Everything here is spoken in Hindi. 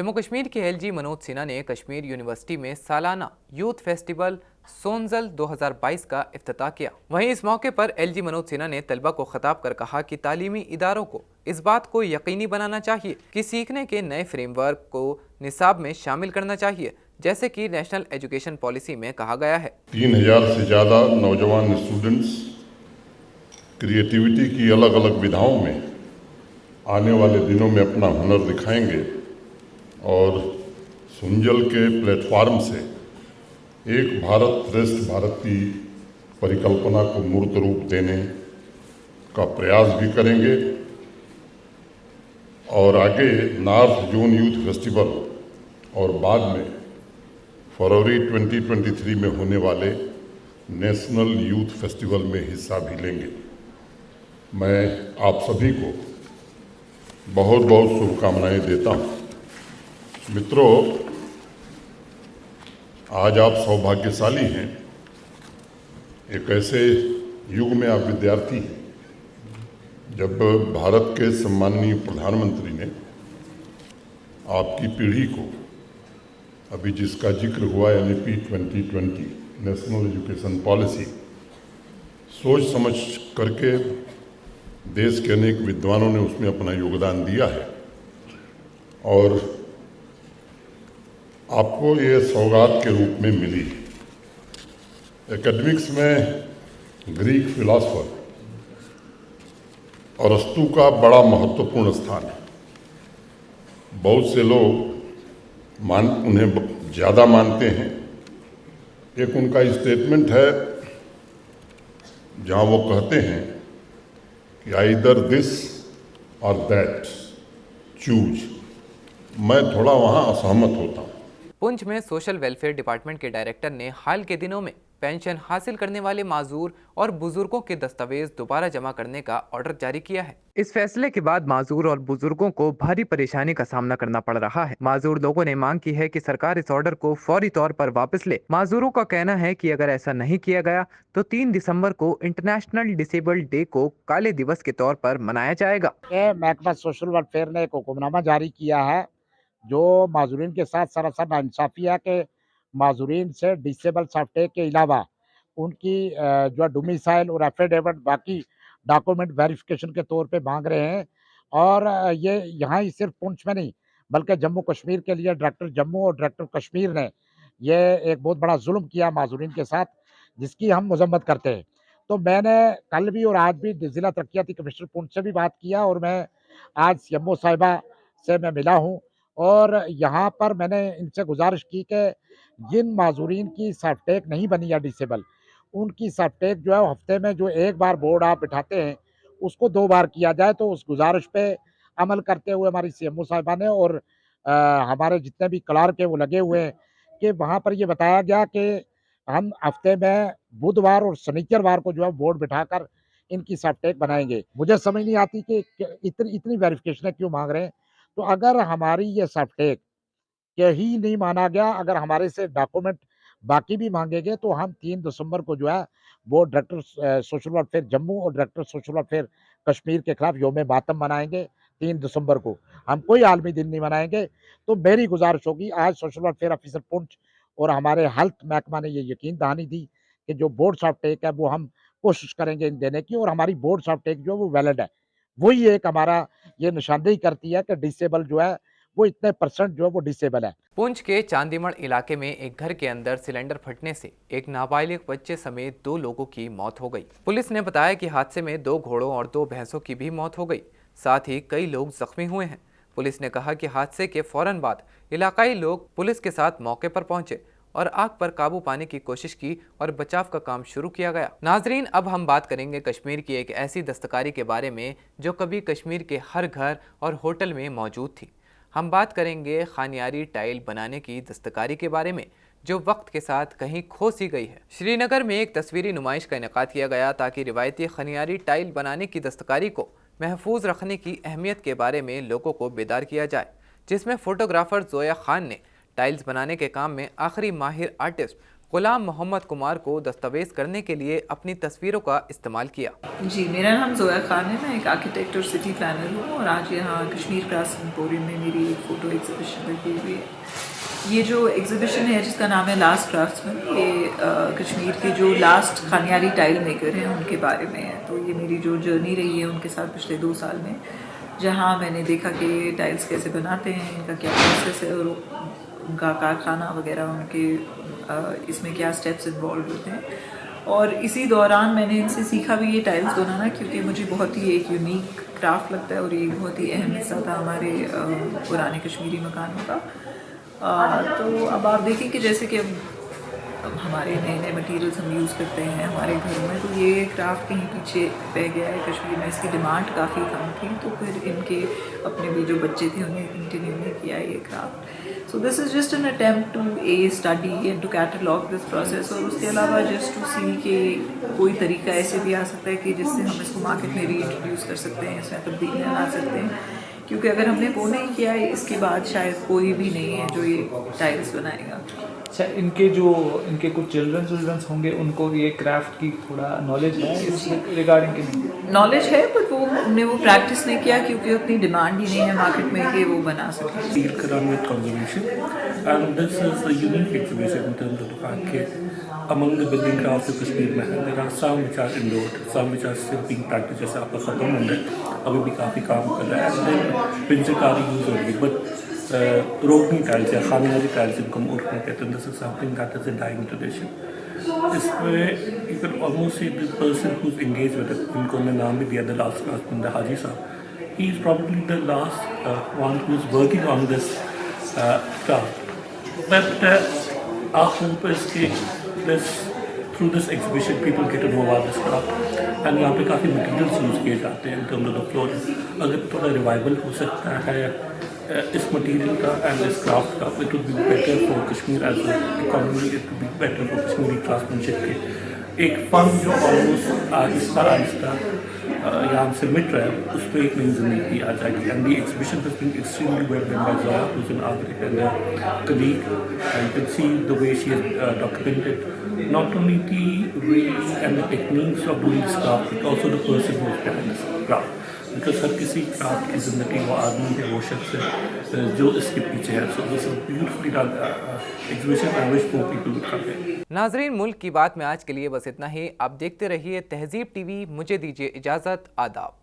जम्मू कश्मीर के एलजी मनोज सिन्हा ने कश्मीर यूनिवर्सिटी में सालाना यूथ फेस्टिवल सोनजल 2022 का इफ्तिताह किया। वहीं इस मौके पर एलजी मनोज सिन्हा ने तलबा को खिताब कर कहा कि तालीमी इदारों को इस बात को यकीनी बनाना चाहिए कि सीखने के नए फ्रेमवर्क को निसाब में शामिल करना चाहिए, जैसे कि नेशनल एजुकेशन पॉलिसी में कहा गया है। 3000 से ज़्यादा नौजवान स्टूडेंट्स क्रिएटिविटी की अलग अलग विधाओं में आने वाले दिनों में अपना हुनर दिखाएंगे और सुंजल के प्लेटफार्म से एक भारत श्रेष्ठ भारत की परिकल्पना को मूर्त रूप देने का प्रयास भी करेंगे और आगे नॉर्थ जोन यूथ फेस्टिवल और बाद में फरवरी 2023 में होने वाले नेशनल यूथ फेस्टिवल में हिस्सा भी लेंगे। मैं आप सभी को बहुत बहुत शुभकामनाएं देता हूं। मित्रों, आज आप सौभाग्यशाली हैं। एक ऐसे युग में आप विद्यार्थी हैं जब भारत के सम्माननीय प्रधानमंत्री ने आपकी पीढ़ी को, अभी जिसका जिक्र हुआ NEP 2020 नेशनल एजुकेशन पॉलिसी, सोच समझ करके देश के अनेक विद्वानों ने उसमें अपना योगदान दिया है और आपको ये सौगात के रूप में मिली है। एकेडमिक्स में ग्रीक फिलॉसफर अरस्तु का बड़ा महत्वपूर्ण स्थान है। बहुत से लोग उन्हें ज़्यादा मानते हैं। एक उनका स्टेटमेंट है जहाँ वो कहते हैं कि आइदर दिस और दैट, चूज। मैं थोड़ा वहाँ असहमत होता हूँ। पुंछ में सोशल वेलफेयर डिपार्टमेंट के डायरेक्टर ने हाल के दिनों में पेंशन हासिल करने वाले माजूर और बुजुर्गों के दस्तावेज दोबारा जमा करने का ऑर्डर जारी किया है। इस फैसले के बाद माजूर और बुजुर्गों को भारी परेशानी का सामना करना पड़ रहा है। माजूर लोगों ने मांग की है कि सरकार इस ऑर्डर को फौरी तौर पर वापस ले। माजूरों का कहना है कि अगर ऐसा नहीं किया गया तो 3 दिसंबर को इंटरनेशनल डिसेबल्ड डे को काले दिवस के तौर पर मनाया जाएगा। महकमा सोशल वेलफेयर ने एक हुक्मनामा जारी किया है जो माजूरीन के साथ सरासर नाइंसाफ़ी है कि माजूरीन से डिसेबल सॉफ्टवेयर के अलावा उनकी जो डोमिसाइल और एफिडेविट बाकी डॉक्यूमेंट वेरिफिकेशन के तौर पे मांग रहे हैं। और ये यहाँ ही सिर्फ पुंछ में नहीं बल्कि जम्मू कश्मीर के लिए डायरेक्टर जम्मू और डायरेक्टर कश्मीर ने ये एक बहुत बड़ा जुल्म किया माजूरीन के साथ, जिसकी हम मजम्मत करते हैं। तो मैंने कल भी और आज भी ज़िला तरक्याती कमिश्नर पुंछ से भी बात किया और मैं आज सीएमओ साहिबा से मैं मिला हूँ और यहाँ पर मैंने इनसे गुजारिश की कि जिन माजूरीन की सर्टिफिकेट नहीं बनी है डिसेबल, उनकी सर्टिफिकेट जो है हफ्ते में जो एक बार बोर्ड आप बिठाते हैं उसको 2 बार किया जाए। तो उस गुजारिश पे अमल करते हुए हमारी सीएमओ साहिबा ने और हमारे जितने भी क्लर्क हैं वो लगे हुए हैं कि वहाँ पर ये बताया गया कि हम हफ्ते में बुधवार और शनिचरवार को जो है बोर्ड बिठाकर इनकी सर्टिफिकेट बनाएंगे। मुझे समझ नहीं आती कि इतनी इतनी वेरिफिकेशन क्यों मांग रहे हैं। तो अगर हमारी ये सर्टिफिकेट के ही नहीं माना गया, अगर हमारे से डॉक्यूमेंट बाकी भी मांगेंगे तो हम 3 दिसंबर को जो है वो डायरेक्टर सोशल वेलफेयर जम्मू और डायरेक्टर सोशल वेलफेयर कश्मीर के खिलाफ यौम मातम मनाएंगे। 3 दिसंबर को हम कोई आलमी दिन नहीं मनाएंगे। तो मेरी गुजारिश होगी, आज सोशल वेलफेयर ऑफिसर पुंछ और हमारे हेल्थ महकमा ने ये यकीन दहानी दी कि जो बोर्ड सॉफ्टवेयर है वो हम कोशिश करेंगे इन देने की और हमारी बोर्ड सॉफ्टवेयर जो है वो वैलिड है। वही एक हमारा ये निशानदेही करती है कि डिसेबल जो है वो इतने परसेंट जो है वो डिसेबल है। पुंछ के चांदीमड़ इलाके में एक घर के अंदर सिलेंडर फटने से एक नाबालिग बच्चे समेत 2 लोगों की मौत हो गई। पुलिस ने बताया कि हादसे में 2 घोड़ों और 2 भैंसों की भी मौत हो गई, साथ ही कई लोग जख्मी हुए हैं। पुलिस ने कहा कि हादसे के फौरन बाद इलाकाई लोग पुलिस के साथ मौके पर पहुंचे और आग पर काबू पाने की कोशिश की और बचाव का काम शुरू किया गया। नाजरीन, अब हम बात करेंगे कश्मीर की एक ऐसी दस्तकारी के बारे में जो कभी कश्मीर के हर घर और होटल में मौजूद थी। हम बात करेंगे खानियारी टाइल बनाने की दस्तकारी के बारे में जो वक्त के साथ कहीं खो सी गई है। श्रीनगर में एक तस्वीरी नुमाइश का इनेकाद किया गया ताकि रिवायती खनियारी टाइल बनाने की दस्तकारी को महफूज रखने की अहमियत के बारे में लोगों को बेदार किया जाए, जिसमें फोटोग्राफर जोया खान ने टाइल्स बनाने के काम में आखिरी माहिर आर्टिस्ट गुलाम मोहम्मद कुमार को दस्तावेज करने के लिए अपनी तस्वीरों का इस्तेमाल किया। जी, मेरा नाम जोया खान है। मैं एक आर्किटेक्ट और सिटी प्लानर हूँ और आज यहाँ कश्मीर क्राफ्ट एम्पोरियम में मेरी एक फ़ोटो एग्जीबिशन लगी हुई है। ये जो एग्जीबिशन है जिसका नाम है लास्ट क्राफ्ट्समैन, ये कश्मीर के जो लास्ट खानियारी टाइल मेकर हैं उनके बारे में है। तो ये मेरी जो जर्नी रही है उनके साथ पिछले 2 साल में, जहाँ मैंने देखा कि टाइल्स कैसे बनाते हैं, इनका क्या प्रोसेस है और उनका कारखाना वगैरह, उनके इसमें क्या स्टेप्स इन्वॉल्व होते हैं। और इसी दौरान मैंने इनसे सीखा भी ये टाइल्स बनाना, क्योंकि मुझे बहुत ही एक यूनिक क्राफ्ट लगता है और ये बहुत ही अहम हिस्सा था हमारे पुराने कश्मीरी मकानों का। तो अब आप देखें कि जैसे कि अब हमारे नए नए मटेरियल्स हम यूज़ करते हैं हमारे घरों में, तो ये क्राफ्ट कहीं पीछे रह गया है कश्मीर में। इसकी डिमांड काफ़ी कम थी, तो फिर इनके अपने भी जो बच्चे थे उन्हें कंटिन्यू नहीं किया ये craft. So this is just an attempt to study and to catalogue this process. और उसके अलावा जस्ट टू सी कि कोई तरीका ऐसे भी आ सकता है कि जिससे हम इसको मार्केट में रीइंट्रोड्यूस कर सकते हैं, इसमें तब्दीलियाँ ला सकते हैं। क्योंकि अगर हमने वो नहीं किया है, इसके बाद शायद कोई भी नहीं है जो ये टाइल्स बनाएगा। अच्छा, इनके कुछ चिल्ड्रंस होंगे, उनको ये क्राफ्ट की थोड़ा नॉलेज है इस रिगार्डिंग के? नॉलेज है, पर उन्होंने वो प्रैक्टिस नहीं किया क्योंकि उतनी डिमांड ही नहीं है मार्केट में कि वो बना सके। Deal Quran with conservation, and this is a unique exhibition in terms of the fact that among the building crafts of Kashmir में there are some which are indoor, some which are still being practiced, जैसे आपका ख़त्म हो गया, अभी भी काफ़ी काम कर रहा है, and then पिंजरकारी यूज़ होगी, but रोकनी टाइल्स या खानियारी टाइल्स इनको उर्फ में कहते हैं। This is something that is a dying tradition. इसमें you can almost see the person who is engage with it, इनको मैं नाम भी दिया the last craftman the Haji Sahab. He is probably the last one who is working on this craft. But our hope is कि through this exhibition people get to know about this craft, and यहाँ पे काफ़ी मटेरियल्स यूज़ किए जाते हैं in terms of the floor. अगर थोड़ा रिवाइवल हो सकता है इस मटेरियल का एंड इस क्राफ्ट का, it would be better for Kashmir as a economy, it would be better for Kashmiri craftsmanship के। एक फन जो ऑलमोस्ट आहिस्ता आहिस्ता यहाँ से मिट रहा है, उस पर एक नई ज़िंदगी आ जाएगी। And the exhibition has been extremely well done by Zoya, who is an architect and a colleague, and you can see the way she has documented not only the way and the techniques of doing this craft, but also the person who is behind this craft. Because हर किसी क्राफ्ट की ज़िंदगी वो आदमी है, वो शख्स है जो इसके पीछे है। So this is beautifully done exhibition, I wish more people would come here. नाजरीन, मुल्क की बात में आज के लिए बस इतना ही। आप देखते रहिए तहजीब टीवी। मुझे दीजिए इजाज़त। आदाब।